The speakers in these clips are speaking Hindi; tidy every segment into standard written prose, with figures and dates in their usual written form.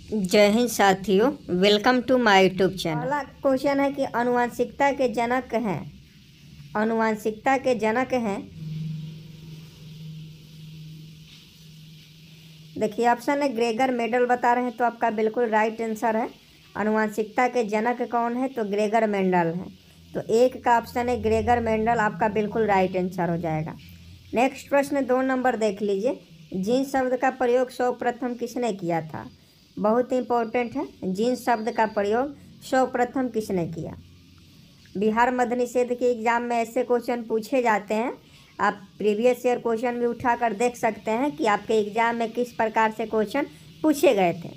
जय हिंद साथियों, welcome to my YouTube channel. पहला क्वेश्चन है कि आनुवंशिकता के जनक हैं। आनुवंशिकता के जनक हैं, देखिए ऑप्शन है ग्रेगर मेंडल बता रहे हैं, तो आपका बिल्कुल राइट आंसर है। आनुवंशिकता के जनक कौन है? तो ग्रेगर मेंडल है। तो एक का ऑप्शन है ग्रेगर मेंडल, आपका बिल्कुल राइट आंसर हो जाएगा। नेक्स्ट प्रश्न 2 नंबर देख लीजिए। जीन शब्द का प्रयोग सर्वप्रथम किसने किया था? बहुत इंपॉर्टेंट है। जीन शब्द का प्रयोग सर्वप्रथम किसने किया? बिहार मध्य निषेध के एग्जाम में ऐसे क्वेश्चन पूछे जाते हैं, आप प्रीवियस ईयर क्वेश्चन भी उठाकर देख सकते हैं कि आपके एग्जाम में किस प्रकार से क्वेश्चन पूछे गए थे।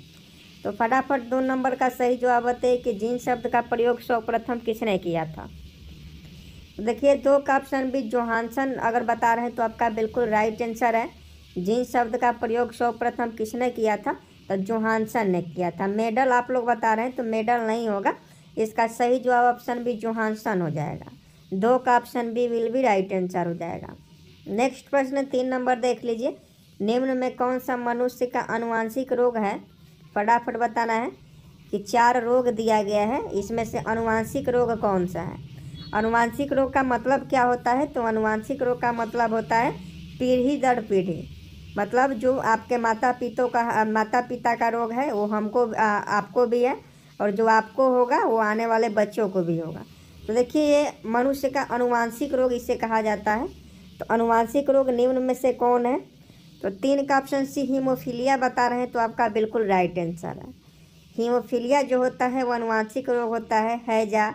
तो फटाफट 2 नंबर का सही जवाब बताइए कि जीन शब्द का प्रयोग सर्वप्रथम किसने किया था। देखिए 2 का ऑप्शन भी जोहानसन अगर बता रहे हैं तो आपका बिल्कुल राइट आंसर है। जीन शब्द का प्रयोग सर्वप्रथम किसने किया था? तो जोहानसन ने किया था। मेडल आप लोग बता रहे हैं तो मेडल नहीं होगा, इसका सही जवाब ऑप्शन बी जोहानसन हो जाएगा। 2 का option B will be right answer हो जाएगा। नेक्स्ट प्रश्न 3 नंबर देख लीजिए। निम्न में कौन सा मनुष्य का आनुवांशिक रोग है? फटाफट बताना है कि 4 रोग दिया गया है, इसमें से आनुवांशिक रोग कौन सा है? आनुवांशिक रोग का मतलब क्या होता है? तो आनुवांशिक रोग का मतलब होता है पीढ़ी दर पीढ़ी, मतलब जो आपके माता पिता का रोग है वो हमको आपको भी है, और जो आपको होगा वो आने वाले बच्चों को भी होगा। तो देखिए ये मनुष्य का आनुवांशिक रोग इसे कहा जाता है। तो आनुवांशिक रोग निम्न में से कौन है? तो 3 का ऑप्शन सी हीमोफीलिया बता रहे हैं, तो आपका बिल्कुल राइट आंसर है। हीमोफीलिया जो होता है वो आनुवांशिक रोग होता है। हैजा,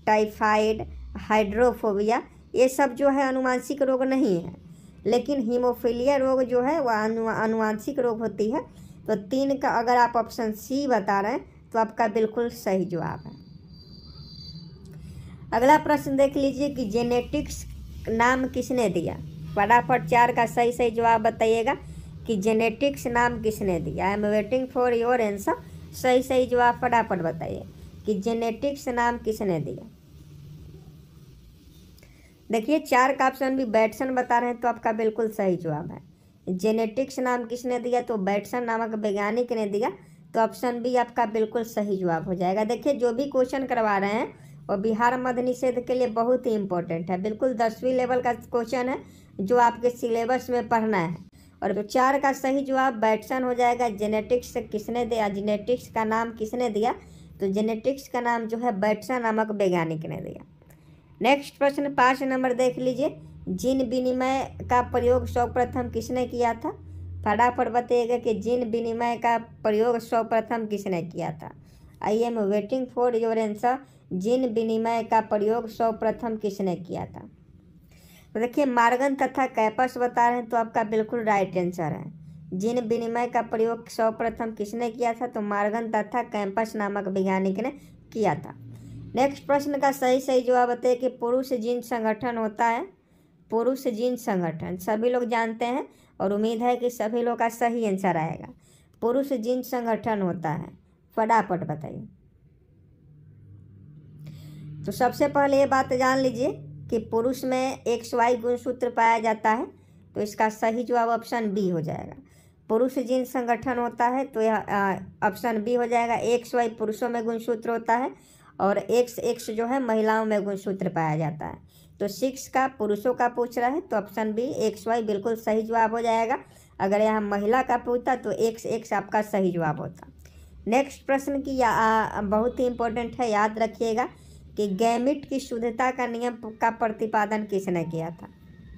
टाइफाइड, हाइड्रोफोबिया, ये सब जो है आनुवांशिक रोग नहीं है, लेकिन हीमोफीलिया रोग जो है वह आनुवांशिक रोग होती है। तो 3 का अगर आप ऑप्शन सी बता रहे हैं तो आपका बिल्कुल सही जवाब है। अगला प्रश्न देख लीजिए कि जेनेटिक्स नाम किसने दिया? फटाफट 4 का सही जवाब बताइएगा कि जेनेटिक्स नाम किसने दिया। आई am waiting for your answer. सही जवाब फटाफट बताइए कि जेनेटिक्स नाम किसने दिया। देखिए 4 का ऑप्शन भी बैटसन बता रहे हैं, तो आपका बिल्कुल सही जवाब है। जेनेटिक्स नाम किसने दिया? तो बैटसन नामक वैज्ञानिक ने दिया। तो ऑप्शन बी आपका बिल्कुल सही जवाब हो जाएगा। देखिए जो भी क्वेश्चन करवा रहे हैं और बिहार मध्य निषेध के लिए बहुत ही इंपॉर्टेंट है, बिल्कुल 10वीं लेवल का क्वेश्चन है जो आपके सिलेबस में पढ़ना है। और 4 का सही जवाब बैटसन हो जाएगा। जेनेटिक्स किसने दिया, जेनेटिक्स का नाम किसने दिया? तो जेनेटिक्स का नाम जो है बैटसन नामक वैज्ञानिक ने दिया। नेक्स्ट प्रश्न 5 नंबर देख लीजिए। जीन विनिमय का प्रयोग सर्वप्रथम किसने किया था? फटाफट बताइएगा कि जीन विनिमय का प्रयोग सर्वप्रथम किसने किया था। आई am waiting for your answer. Gene विनिमय का प्रयोग सर्वप्रथम किसने किया था? तो देखिए मार्गन तथा कैपस बता रहे हैं, तो आपका बिल्कुल राइट आंसर है। जीन विनिमय का प्रयोग सर्वप्रथम किसने किया था? तो मार्गन तथा कैंपस नामक वैज्ञानिक ने किया था। नेक्स्ट प्रश्न का सही जवाब बताइए कि पुरुष जीन संगठन होता है। पुरुष जीन संगठन सभी लोग जानते हैं और उम्मीद है कि सभी लोग का सही आंसर आएगा। पुरुष जीन संगठन होता है, फटाफट बताइए। तो सबसे पहले ये बात जान लीजिए कि पुरुष में XY गुणसूत्र पाया जाता है, तो इसका सही जवाब ऑप्शन बी हो जाएगा। पुरुष जीन संगठन होता है तो यह ऑप्शन बी हो जाएगा। XY पुरुषों में गुणसूत्र होता है और XX जो है महिलाओं में गुणसूत्र पाया जाता है। तो 6 का पुरुषों का पूछ रहा है तो ऑप्शन बी XY बिल्कुल सही जवाब हो जाएगा। अगर यहाँ महिला का पूछता तो XX आपका सही जवाब होता। नेक्स्ट प्रश्न की बहुत ही इंपॉर्टेंट है, याद रखिएगा कि गैमिट की शुद्धता का नियम का प्रतिपादन किसने किया था?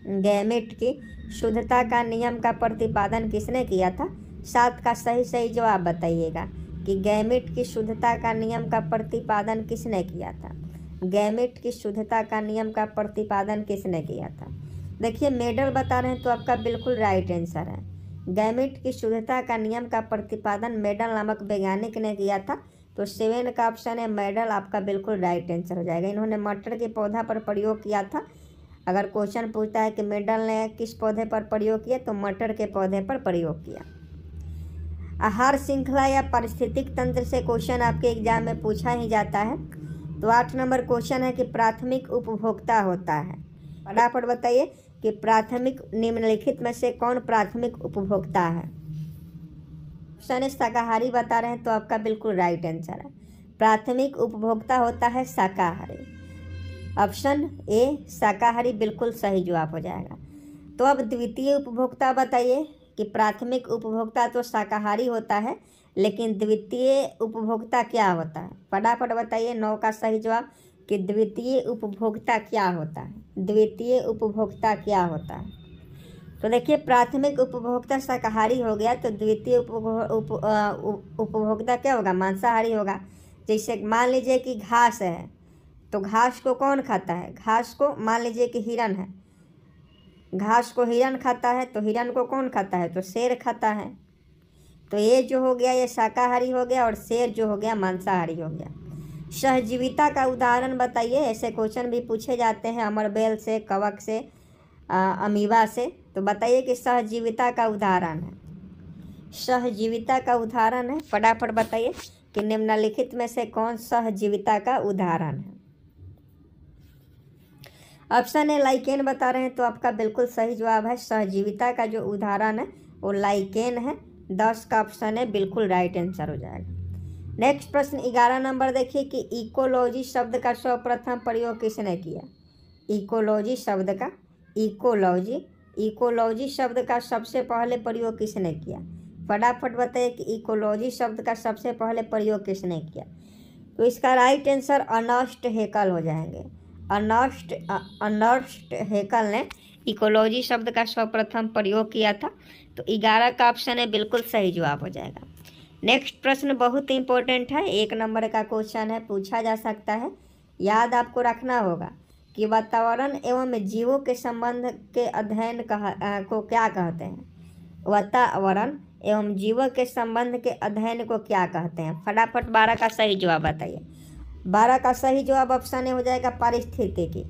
गैमिट की शुद्धता का नियम का प्रतिपादन किसने किया था? 7 का सही जवाब बताइएगा कि गैमिट की शुद्धता का नियम का प्रतिपादन किसने किया था। गैमिट की शुद्धता का नियम का प्रतिपादन किसने किया था? देखिए मेडल बता रहे हैं, तो आपका बिल्कुल राइट आंसर है। गैमिट की शुद्धता का नियम का प्रतिपादन मेडल नामक वैज्ञानिक ने किया था। तो 7 का ऑप्शन है मेडल, आपका बिल्कुल राइट आंसर हो जाएगा। इन्होंने मटर के पौधा पर प्रयोग किया था। अगर क्वेश्चन पूछता है कि मेडल ने किस पौधे पर प्रयोग किया, तो मटर के पौधे पर प्रयोग किया। आहार श्रृंखला या पारिस्थितिक तंत्र से क्वेश्चन आपके एग्जाम में पूछा ही जाता है। तो 8 नंबर क्वेश्चन है कि प्राथमिक उपभोक्ता होता है। फटाफट बताइए कि प्राथमिक निम्नलिखित में से कौन प्राथमिक उपभोक्ता है। ऑप्शन है शाकाहारी बता रहे हैं तो आपका बिल्कुल राइट आंसर है। प्राथमिक उपभोक्ता होता है शाकाहारी। ऑप्शन ए शाकाहारी बिल्कुल सही जवाब हो जाएगा। तो अब द्वितीय उपभोक्ता बताइए कि प्राथमिक उपभोक्ता तो शाकाहारी होता है, लेकिन द्वितीय उपभोक्ता क्या होता है? फटाफट बताइए 9 का सही जवाब कि द्वितीय उपभोक्ता क्या होता है। द्वितीय उपभोक्ता क्या होता है? तो देखिए प्राथमिक उपभोक्ता शाकाहारी हो गया, तो द्वितीय उपभोक्ता क्या होगा? मांसाहारी होगा। जैसे मान लीजिए कि घास है, तो घास को कौन खाता है? घास को मान लीजिए कि हिरन है, घास को हिरन खाता है, तो हिरन को कौन खाता है? तो शेर खाता है। तो ये जो हो गया ये शाकाहारी हो गया, और शेर जो हो गया मांसाहारी हो गया। सहजीविता का उदाहरण बताइए। ऐसे क्वेश्चन भी पूछे जाते हैं अमरबेल से, कवक से, अमीबा से। तो बताइए कि सहजीविता का उदाहरण है। सहजीविता का उदाहरण है, फटाफट बताइए कि निम्नलिखित में से कौन सहजीविता का उदाहरण है? ऑप्शन ए लाइकेन बता रहे हैं तो आपका बिल्कुल सही जवाब है। सहजीविता का जो उदाहरण है वो लाइकेन है। 10 का ऑप्शन है बिल्कुल राइट आंसर हो जाएगा। नेक्स्ट प्रश्न 11 नंबर देखिए कि इकोलॉजी शब्द का सर्वप्रथम प्रयोग किसने किया? इकोलॉजी शब्द का इकोलॉजी शब्द का सबसे पहले प्रयोग किसने किया? फटाफट बताइए कि इकोलॉजी शब्द का सबसे पहले प्रयोग किसने किया? तो इसका राइट आंसर अर्नस्ट हैकेल हो जाएंगे। अर्नस्ट हैकेल ने इकोलॉजी शब्द का सर्वप्रथम प्रयोग किया था। तो 11 का ऑप्शन है बिल्कुल सही जवाब हो जाएगा। नेक्स्ट प्रश्न बहुत इंपॉर्टेंट है, 1 नंबर का क्वेश्चन है, पूछा जा सकता है। याद आपको रखना होगा कि वातावरण एवं जीवों के संबंध के अध्ययन को क्या कहते हैं? वातावरण एवं जीवों के संबंध के अध्ययन को क्या कहते हैं? फटाफट 12 का सही जवाब बताइए। 12 का सही जवाब ऑप्शन ए हो जाएगा पारिस्थितिकी।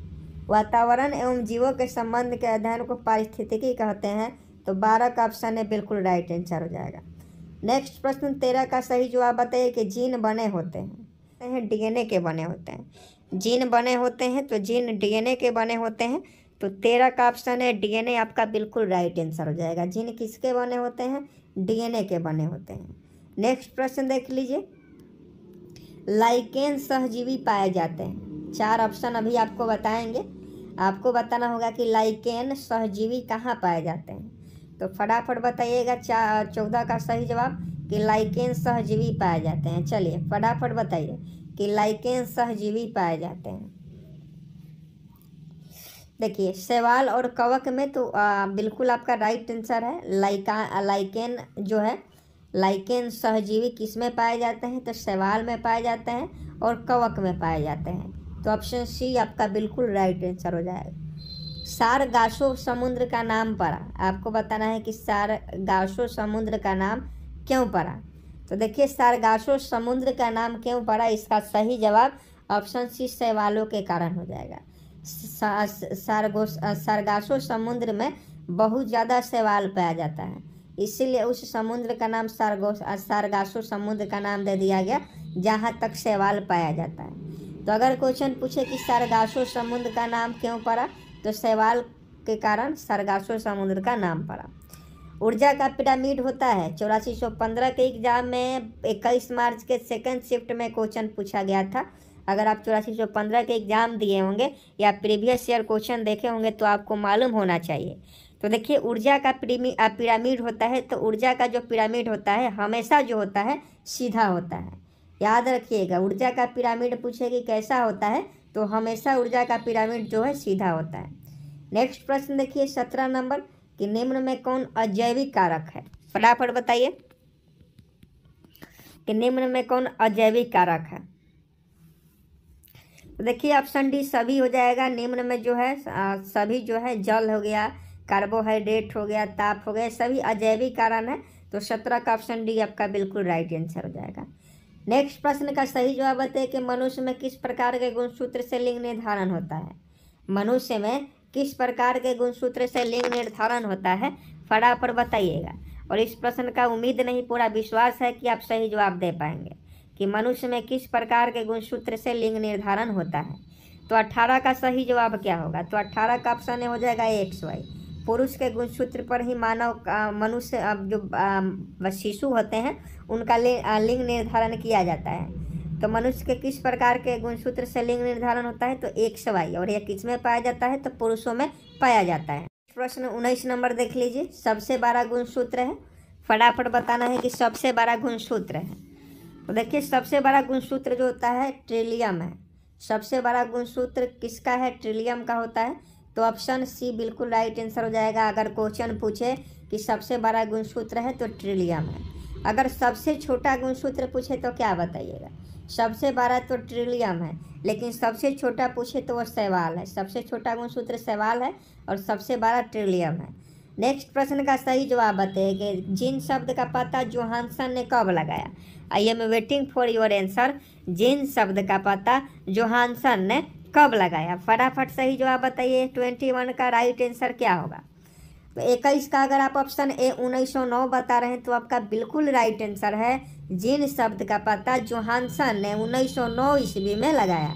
वातावरण एवं जीवों के संबंध के अध्ययन को पारिस्थितिकी कहते हैं। तो 12 का ऑप्शन है बिल्कुल राइट आंसर हो जाएगा। नेक्स्ट प्रश्न 13 का सही जवाब बताइए कि जीन बने होते हैं डीएनए के बने होते हैं। जीन बने होते हैं तो जीन डीएनए के बने होते हैं। तो 13 का ऑप्शन है डीएनए आपका बिल्कुल राइट आंसर हो जाएगा। जीन किसके बने होते हैं? डीएनए के बने होते हैं। नेक्स्ट प्रश्न देख लीजिए, लाइकेन सहजीवी पाए जाते हैं। 4 ऑप्शन अभी आपको बताएंगे, आपको बताना होगा कि लाइकेन सहजीवी कहाँ पाए जाते हैं। तो फटाफट बताइएगा 14 का सही जवाब कि लाइकेन सहजीवी पाए जाते हैं। चलिए फटाफट बताइए कि लाइकेन सहजीवी पाए जाते हैं। देखिए शैवाल और कवक में तो बिल्कुल आपका राइट आंसर है। लाइकेन जो है, लाइकेन सहजीवी किस में पाए जाते हैं? तो शैवाल में पाए जाते हैं और कवक में पाए जाते हैं। तो ऑप्शन सी आपका बिल्कुल राइट आंसर हो जाएगा। सारगासो समुद्र का नाम पड़ा, आपको बताना है कि सारगासो समुद्र का नाम क्यों पड़ा। तो देखिए सारगासो समुद्र का नाम क्यों पड़ा, इसका सही जवाब ऑप्शन सी शैवालों के कारण हो जाएगा। सारगासो समुद्र में बहुत ज़्यादा शैवाल पाया जाता है, इसीलिए उस समुद्र का नाम सारगासो समुद्र का नाम दे दिया गया जहाँ तक शैवाल पाया जाता है। तो अगर क्वेश्चन पूछे कि सारगासो समुद्र का नाम क्यों पड़ा, तो शैवाल के कारण सारगासो समुद्र का नाम पड़ा। ऊर्जा का पिरामिड होता है 8415 के एग्जाम में 21 मार्च के सेकंड शिफ्ट में क्वेश्चन पूछा गया था। अगर आप 8415 के एग्जाम दिए होंगे या प्रीवियस ईयर क्वेश्चन देखे होंगे तो आपको मालूम होना चाहिए। तो देखिए ऊर्जा का पिरामिड होता है, तो ऊर्जा का जो पिरामिड होता है हमेशा जो होता है सीधा होता है। याद रखिएगा, ऊर्जा का पिरामिड पूछेगी कैसा होता है, तो हमेशा ऊर्जा का पिरामिड जो है सीधा होता है। नेक्स्ट प्रश्न देखिए 17 नंबर कि निम्न में कौन अजैविक कारक है? फटाफट बताइए कि निम्न में कौन अजैविक कारक है। तो देखिए ऑप्शन डी सभी हो जाएगा। निम्न में जो है सभी जो है जल हो गया, कार्बोहाइड्रेट हो गया, ताप हो गया, सभी अजैविक कारण है। तो 17 का ऑप्शन डी आपका बिल्कुल राइट आंसर हो जाएगा। नेक्स्ट प्रश्न का सही जवाब बताइए कि मनुष्य में किस प्रकार के गुणसूत्र से लिंग निर्धारण होता है। मनुष्य में किस प्रकार के गुणसूत्र से लिंग निर्धारण होता है, फटाफट बताइएगा। और इस प्रश्न का उम्मीद नहीं पूरा विश्वास है कि आप सही जवाब दे पाएंगे कि मनुष्य में किस प्रकार के गुणसूत्र से लिंग निर्धारण होता है। तो 18 का सही जवाब क्या होगा? तो 18 का ऑप्शन हो जाएगा XY। पुरुष के गुणसूत्र पर ही मानव मनुष्य अब जो शिशु होते हैं उनका लिंग निर्धारण किया जाता है। तो मनुष्य के किस प्रकार के गुणसूत्र से लिंग निर्धारण होता है? तो XY। और यह किस में पाया जाता है? तो पुरुषों में पाया जाता है। प्रश्न 19 नंबर देख लीजिए। सबसे बड़ा गुणसूत्र है, फटाफट बताना है कि सबसे बड़ा गुणसूत्र है। तो देखिए सबसे बड़ा गुणसूत्र जो होता है ट्रिलियम है। सबसे बड़ा गुणसूत्र किसका है? ट्रिलियम का होता है। तो ऑप्शन सी बिल्कुल राइट आंसर हो जाएगा। अगर क्वेश्चन पूछे कि सबसे बड़ा गुणसूत्र है तो ट्रिलियम है। अगर सबसे छोटा गुणसूत्र पूछे तो क्या बताइएगा? सबसे बड़ा तो ट्रिलियम है, लेकिन सबसे छोटा पूछे तो वह शैवाल है। सबसे छोटा गुणसूत्र शैवाल है और सबसे बड़ा ट्रिलियम है। नेक्स्ट प्रश्न का सही जवाब बताइए कि जिन शब्द का पता जोहानसन ने कब लगाया? I am waiting for your answer. जिन शब्द का पता जोहानसन ने कब लगाया? फटाफट सही जवाब बताइए। 21 का राइट आंसर क्या होगा? तो 21 का अगर आप ऑप्शन ए 1909 बता रहे हैं तो आपका बिल्कुल राइट आंसर है। जिन शब्द का पता जोहानसन ने 1909 ईस्वी में लगाया।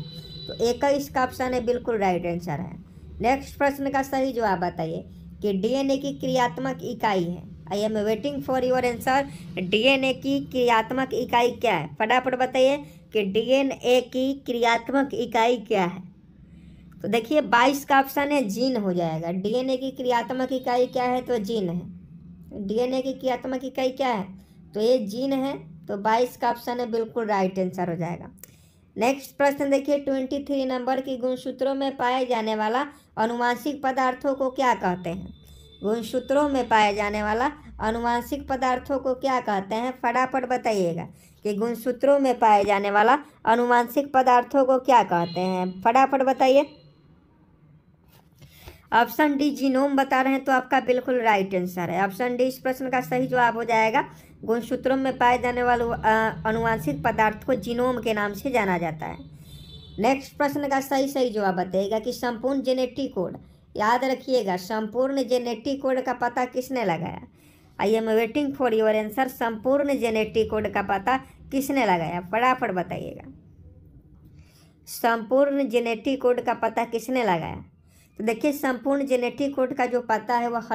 तो 21 का ऑप्शन है बिल्कुल राइट आंसर है। नेक्स्ट प्रश्न का सही जवाब बताइए कि डीएनए की क्रियात्मक इकाई है। आई am waiting for your answer. DNA की क्रियात्मक इकाई क्या है? फटाफट बताइए कि डीएनए की क्रियात्मक इकाई क्या है? तो देखिए 22 का ऑप्शन है जीन हो जाएगा। डीएनए की क्रियात्मक इकाई क्या है? तो जीन है। डीएनए की क्रियात्मक इकाई क्या है? तो ये जीन है। तो 22 का ऑप्शन है बिल्कुल राइट आंसर हो जाएगा। नेक्स्ट प्रश्न देखिए 23 नंबर की गुणसूत्रों में पाए जाने वाला अनुवांशिक पदार्थों को क्या कहते हैं? गुणसूत्रों में पाए जाने वाला अनुवांशिक पदार्थों को क्या कहते हैं? फटाफट बताइएगा कि गुणसूत्रों में पाए जाने वाला अनुवांशिक पदार्थों को क्या कहते हैं? फटाफट बताइए। ऑप्शन डी जीनोम बता रहे हैं तो आपका बिल्कुल राइट आंसर है। ऑप्शन डी इस प्रश्न का सही जवाब हो जाएगा। गुणसूत्रों में पाए जाने वाले अनुवांशिक पदार्थ को जीनोम के नाम से जाना जाता है। नेक्स्ट प्रश्न का सही जवाब बताइएगा कि संपूर्ण जेनेटिक कोड, याद रखिएगा संपूर्ण जेनेटिक कोड का पता किसने लगाया? I am waiting for your answer. संपूर्ण जेनेटिक कोड का पता किसने लगाया? फटाफट बताइएगा। संपूर्ण जेनेटिक कोड का पता किसने लगाया? तो देखिए संपूर्ण जेनेटिक कोड का जो पता है वह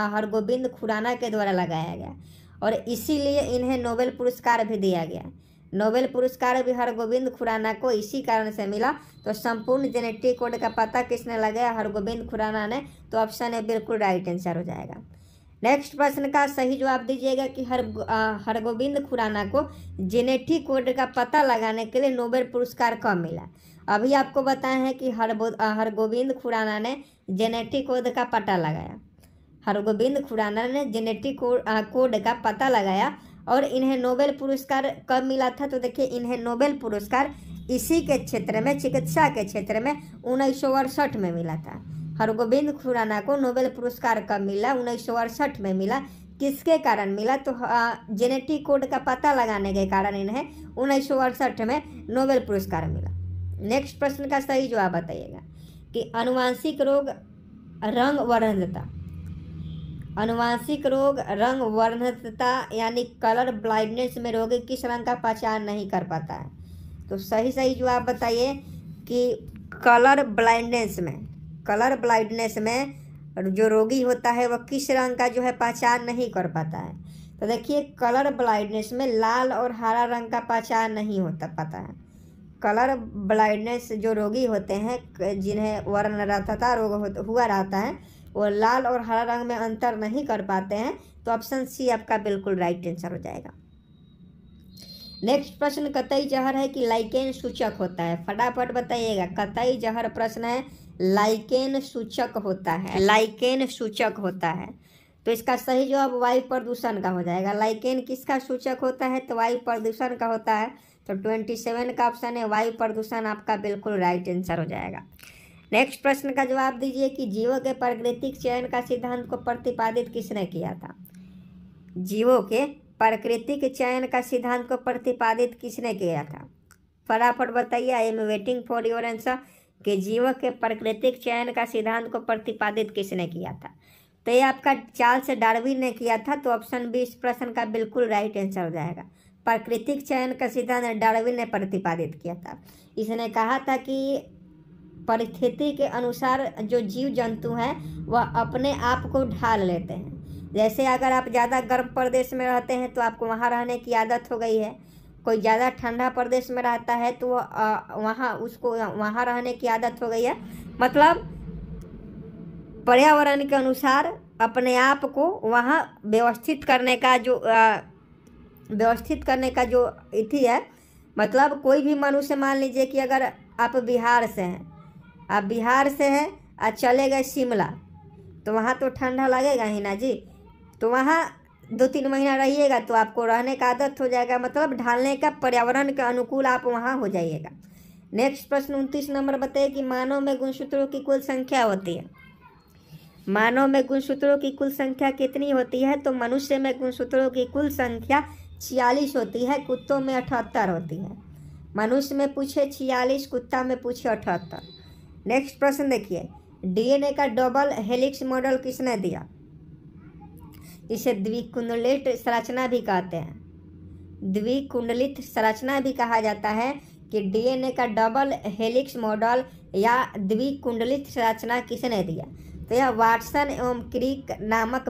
हरगोविंद खुराना के द्वारा लगाया गया और इसीलिए इन्हें नोबेल पुरस्कार भी दिया गया। नोबेल पुरस्कार भी हरगोविंद खुराना को इसी कारण से मिला। तो संपूर्ण जेनेटिक कोड का पता किसने लगाया? हरगोविंद खुराना ने। तो ऑप्शन है बिल्कुल राइट आंसर हो जाएगा। नेक्स्ट प्रश्न का सही जवाब दीजिएगा कि हरगोविंद खुराना को जेनेटिक कोड का पता लगाने के लिए नोबेल पुरस्कार कब मिला? अभी आपको बताया है कि हरगोविंद खुराना ने जेनेटिक कोड का पता लगाया। हरगोविंद खुराना ने जेनेटिक कोड का पता लगाया और इन्हें नोबेल पुरस्कार कब मिला था? तो देखिए इन्हें नोबेल पुरस्कार इसी के क्षेत्र में, चिकित्सा के क्षेत्र में 1968 में मिला था। हरगोविंद खुराना को नोबेल पुरस्कार कब मिला? 1968 में मिला। किसके कारण मिला? तो जेनेटिक कोड का पता लगाने के कारण इन्हें 1968 में नोबेल पुरस्कार मिला। नेक्स्ट प्रश्न का सही जवाब बताइएगा कि अनुवांशिक रोग रंग वर्णता, अनुवांशिक रोग रंग वर्णता यानी कलर ब्लाइंडनेस में रोगी किस रंग का पहचान नहीं कर पाता है? तो सही जवाब बताइए कि कलर ब्लाइंडनेस में जो रोगी होता है वह किस रंग का जो है पहचान नहीं कर पाता है? तो देखिए कलर ब्लाइंडनेस में लाल और हरा रंग का पहचान नहीं होता पता है। कलर ब्लाइंडनेस जो रोगी होते हैं जिन्हें वर्णरहितता रोग हुआ रहता है वो लाल और हरा रंग में अंतर नहीं कर पाते हैं। तो ऑप्शन सी आपका बिल्कुल राइट आंसर हो जाएगा। नेक्स्ट प्रश्न कतई जहर है कि लाइकेन सूचक होता है? फटाफट बताइएगा। कतई जहर प्रश्न है, लाइकेन सूचक होता है। लाइकेन सूचक होता है तो इसका सही जवाब वायु प्रदूषण का हो जाएगा। लाइकेन किसका सूचक होता है? तो वायु प्रदूषण का होता है। तो 27 का ऑप्शन है वायु प्रदूषण आपका बिल्कुल राइट आंसर हो जाएगा। नेक्स्ट प्रश्न का जवाब दीजिए कि जीवों के प्राकृतिक चयन का सिद्धांत को प्रतिपादित किसने किया था? जीवों के प्राकृतिक चयन का सिद्धांत को प्रतिपादित किसने किया था? फटाफट बताइए। आई am waiting for your answer कि जीवों के प्राकृतिक चयन का सिद्धांत को प्रतिपादित किसने किया था? तो ये आपका चार्ल्स डार्विन ने किया था। तो ऑप्शन बी इस प्रश्न का बिल्कुल राइट आंसर हो जाएगा। प्राकृतिक चयन का सिद्धांत डार्विन ने प्रतिपादित किया था। इसने कहा था कि परिस्थिति के अनुसार जो जीव जंतु हैं वह अपने आप को ढाल लेते हैं। जैसे अगर आप ज़्यादा गर्म प्रदेश में रहते हैं तो आपको वहाँ रहने की आदत हो गई है, कोई ज़्यादा ठंडा प्रदेश में रहता है तो उसको वहाँ रहने की आदत हो गई है। मतलब पर्यावरण के अनुसार अपने आप को वहाँ व्यवस्थित करने का जो इति है। मतलब कोई भी मनुष्य, मान लीजिए कि अगर आप बिहार से हैं और चले गए शिमला, तो वहाँ तो ठंडा लगेगा ही ना जी। तो वहाँ 2-3 महीना रहिएगा तो आपको रहने का आदत हो जाएगा, मतलब ढालने का, पर्यावरण के अनुकूल आप वहाँ हो जाइएगा। नेक्स्ट प्रश्न 29 नंबर बताइए कि मानव में गुणसूत्रों की कुल संख्या होती है। मानव में गुणसूत्रों की कुल संख्या कितनी होती है? तो मनुष्य में गुणसूत्रों की कुल संख्या 46 होती है, कुत्तों में 78 होती है। मनुष्य में पूछे 46, कुत्ता में पूछे 78। नेक्स्ट प्रश्न देखिए, डीएनए का डबल हेलिक्स मॉडल किसने दिया? इसे द्विकुंडलित संरचना भी कहते हैं। द्विकुंडलित संरचना भी कहा जाता है कि डीएनए का डबल हेलिक्स मॉडल या द्विकुंडलित संरचना किसने दिया? तो यह वाटसन एवं क्रिक नामक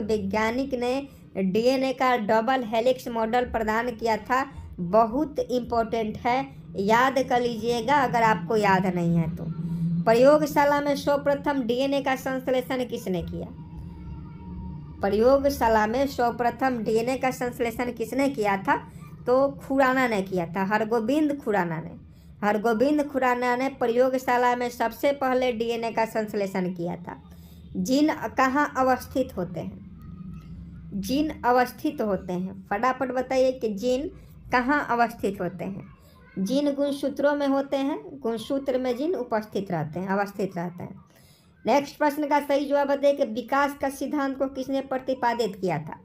वैज्ञानिक ने डीएनए का डबल हेलिक्स मॉडल प्रदान किया था। बहुत इम्पोर्टेंट है, याद कर लीजिएगा अगर आपको याद नहीं है तो। प्रयोगशाला में सर्वप्रथम डीएनए का संश्लेषण किसने किया? प्रयोगशाला में सर्वप्रथम डीएनए का संश्लेषण किसने किया था? तो खुराना ने किया था, हरगोविंद खुराना ने प्रयोगशाला में सबसे पहले डीएनए का संश्लेषण किया था। जीन कहाँ अवस्थित होते हैं? फटाफट बताइए कि जीन कहाँ अवस्थित होते हैं? जीन गुणसूत्रों में होते हैं, गुणसूत्र में जीन अवस्थित रहते हैं। नेक्स्ट प्रश्न का सही जवाब बताइए कि विकास का सिद्धांत को किसने प्रतिपादित किया था?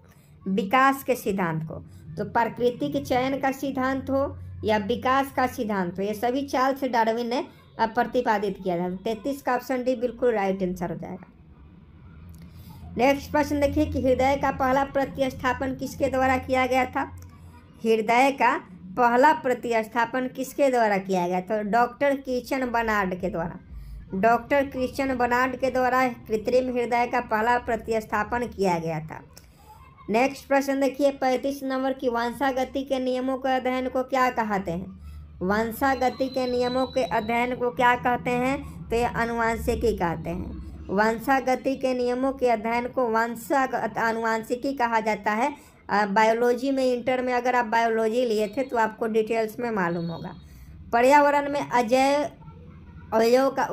विकास के सिद्धांत को, तो प्राकृतिक चयन का सिद्धांत हो या विकास का सिद्धांत हो, ये सभी चार्ल्स डार्विन ने प्रतिपादित किया था। 33 का ऑप्शन डी बिल्कुल राइट आंसर हो जाएगा। नेक्स्ट प्रश्न देखिए कि हृदय का पहला प्रतिस्थापन किसके द्वारा किया गया था? हृदय का पहला प्रतिस्थापन किसके द्वारा किया गया? तो डॉक्टर क्रिश्चियन बर्नार्ड के द्वारा कृत्रिम हृदय का पहला प्रतिस्थापन किया गया था। नेक्स्ट प्रश्न देखिए 35 नंबर की वंशागति के नियमों के अध्ययन को क्या कहते हैं? वंशागति के नियमों के अध्ययन को क्या कहते हैं? तो ये अनुवांशिकी कहते हैं। वंशागति के नियमों के अध्ययन को अनुवांशिकी कहा जाता है। बायोलॉजी में, इंटर में अगर आप बायोलॉजी लिए थे तो आपको डिटेल्स में मालूम होगा। पर्यावरण में अजैव अवयव का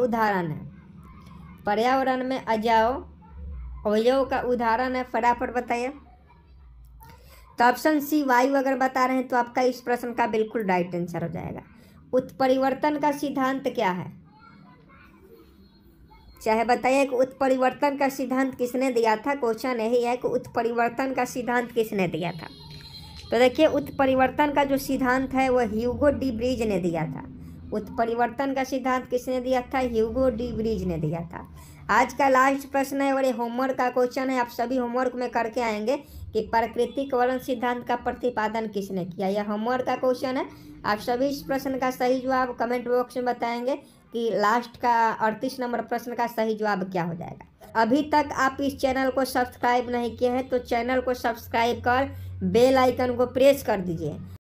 उदाहरण है, फटाफट बताइए। तो ऑप्शन सी वायु अगर बता रहे हैं तो आपका इस प्रश्न का बिल्कुल राइट आंसर हो जाएगा। उत्परिवर्तन का सिद्धांत क्या है? चाहे बताइए कि उत्परिवर्तन का सिद्धांत किसने दिया था। क्वेश्चन यही है कि उत्परिवर्तन का सिद्धांत किसने दिया था। तो देखिए उत्परिवर्तन का जो सिद्धांत है वह ह्यूगो डी ब्रीज ने दिया था। उत्परिवर्तन का सिद्धांत किसने दिया था? ह्यूगो डी ब्रीज ने दिया था। आज का लास्ट प्रश्न है और ये होमवर्क का क्वेश्चन है, आप सभी होमवर्क में करके आएंगे कि प्राकृतिक वर्ण सिद्धांत का प्रतिपादन किसने किया। यह होमवर्क का क्वेश्चन है। आप सभी इस प्रश्न का सही जवाब कमेंट बॉक्स में बताएंगे कि लास्ट का 38 नंबर प्रश्न का सही जवाब क्या हो जाएगा। अभी तक आप इस चैनल को सब्सक्राइब नहीं किए हैं तो चैनल को सब्सक्राइब कर बेल आइकन को प्रेस कर दीजिए।